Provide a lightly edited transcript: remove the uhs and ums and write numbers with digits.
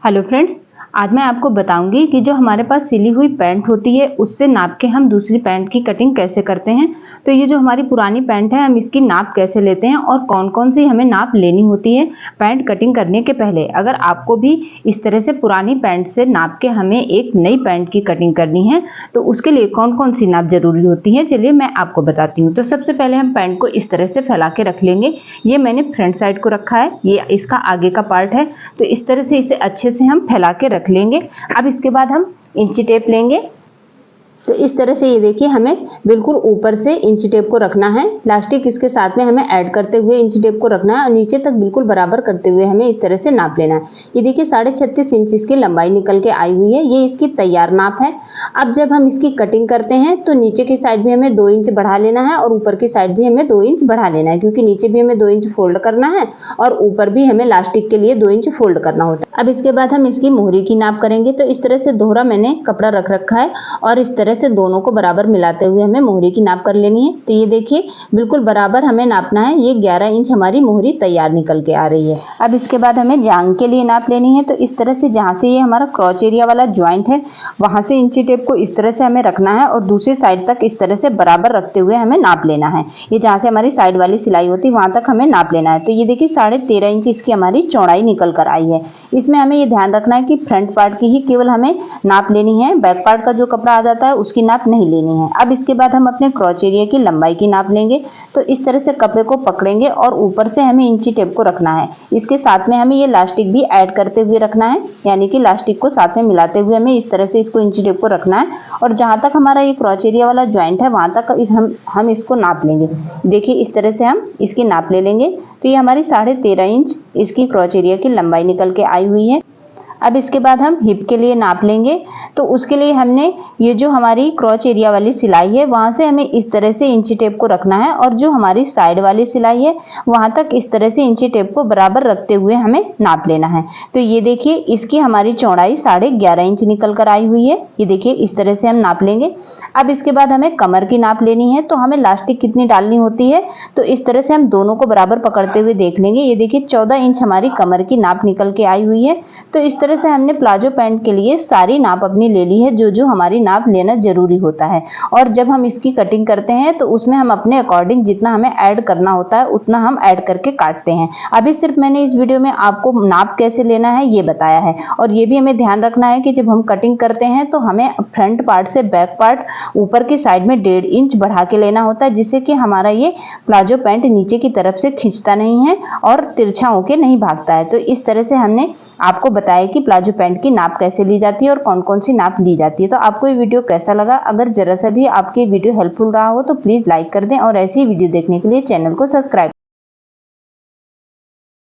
Hello friends, आज मैं आपको बताऊंगी कि जो हमारे पास सिली हुई पैंट होती है उससे नाप के हम दूसरी पैंट की कटिंग कैसे करते हैं। तो ये जो हमारी पुरानी पैंट है हम इसकी नाप कैसे लेते हैं और कौन कौन सी हमें नाप लेनी होती है पैंट कटिंग करने के पहले। अगर आपको भी इस तरह से पुरानी पैंट से नाप के हमें एक नई पैंट की कटिंग करनी है तो उसके लिए कौन कौन सी नाप जरूरी होती है, चलिए मैं आपको बताती हूँ। तो सबसे पहले हम पैंट को इस तरह से फैला के रख लेंगे। ये मैंने फ्रंट साइड को रखा है, ये इसका आगे का पार्ट है। तो इस तरह से इसे अच्छे से हम फैला के रख लेंगे। अब इसके बाद हम इंची टेप लेंगे। तो इस तरह से ये देखिए हमें बिल्कुल ऊपर से इंची टेप को रखना है, इलास्टिक इसके साथ में हमें ऐड करते हुए इंची टेप को रखना है और नीचे तक बिल्कुल बराबर करते हुए हमें इस तरह से नाप लेना है। ये देखिए 36.5 इंच इसकी लंबाई निकल के आई हुई है, ये इसकी तैयार नाप है। अब जब हम इसकी कटिंग करते हैं तो नीचे की साइड भी हमें 2 इंच बढ़ा लेना है और ऊपर की साइड भी हमें 2 इंच बढ़ा लेना है, क्योंकि नीचे भी हमें 2 इंच फोल्ड करना है और ऊपर भी हमें इलास्टिक के लिए 2 इंच फोल्ड करना होता है। अब इसके बाद हम इसकी मोहरी की नाप करेंगे। तो इस तरह से दोहरा मैंने कपड़ा रख रखा है और इस तरह से दोनों को बराबर मिलाते हुए हमें मोहरी की नाप कर लेनी है। तो ये देखिए बिल्कुल बराबर हमें नापना है। ये 11 इंच हमारी मोहरी तैयार निकल के आ रही है। अब इसके बाद हमें जांघ के लिए नाप लेनी है। तो इस तरह से जहाँ से ये हमारा क्रॉच एरिया वाला ज्वाइंट है वहां से इंची टेप को इस तरह से हमें रखना है और दूसरी साइड तक इस तरह से बराबर रखते हुए हमें नाप लेना है। ये जहाँ से हमारी साइड वाली सिलाई होती है वहां तक हमें नाप लेना है। तो ये देखिए 13.5 इंच इसकी हमारी चौड़ाई निकल कर आई है। इसमें हमें ये ध्यान रखना है कि फ्रंट पार्ट की ही केवल हमें नाप लेनी है, बैक पार्ट का जो कपड़ा आ जाता है उसकी नाप नहीं लेनी है। अब इसके बाद हम अपने क्रॉच एरिया की लंबाई की नाप लेंगे। तो इस तरह से कपड़े को पकड़ेंगे और ऊपर से हमें इंची टेप को रखना है। इसके साथ में हमें ये इलास्टिक भी ऐड करते हुए रखना है, यानी कि इलास्टिक को साथ में मिलाते हुए हमें इस तरह से इसको इंची टेप को रखना है और जहां तक हमारा ये क्रॉच एरिया वाला ज्वाइंट है वहां तक हम इसको नाप लेंगे। देखिए इस तरह से हम इसकी नाप ले लेंगे। तो ये हमारी 13.5 इंच इसकी क्रॉच एरिया की लंबाई निकल के आई हुई है। अब इसके बाद हम हिप के लिए नाप लेंगे। तो उसके लिए हमने ये जो हमारी क्रॉच एरिया वाली सिलाई है वहां से हमें इस तरह से इंची टेप को रखना है और जो हमारी साइड वाली सिलाई है वहां तक इस तरह से इंची टेप को बराबर रखते हुए हमें नाप लेना है। तो ये देखिए इसकी हमारी चौड़ाई 11.5 इंच निकल कर आई हुई है। ये देखिए इस तरह से हम नाप लेंगे। अब इसके बाद हमें कमर की नाप लेनी है। तो हमें इलास्टिक कितनी डालनी होती है, तो इस तरह से हम दोनों को बराबर पकड़ते हुए देख लेंगे। ये देखिए 14 इंच हमारी कमर की नाप निकल के आई हुई है। तो इस तरह से हमने प्लाजो पैंट के लिए सारी नाप अपनी ले ली है, जो हमारी नाप लेना जरूरी होता है। और जब हम इसकी कटिंग करते हैं तो उसमें हम अपने अकॉर्डिंग जितना हमें ऐड करना होता है उतना हम ऐड करके काटते हैं। अभी सिर्फ मैंने इस वीडियो में आपको नाप कैसे लेना है ये बताया है। और ये भी हमें ध्यान रखना है कि जब हम कटिंग करते हैं तो हमें फ्रंट पार्ट से बैक पार्ट ऊपर की साइड में 1.5 इंच बढ़ा के लेना होता है, जिससे कि हमारा ये प्लाजो पैंट नीचे की तरफ से खींचता नहीं है और तिरछा होके नहीं भागता है। तो इस तरह से हमने आपको बताया कि प्लाजो पैंट की नाप कैसे ली जाती है और कौन कौन सी नाप ली जाती है। तो आपको ये वीडियो कैसा लगा? अगर जरा सा भी आपके वीडियो हेल्पफुल रहा हो तो प्लीज लाइक कर दें और ऐसी ही वीडियो देखने के लिए चैनल को सब्सक्राइब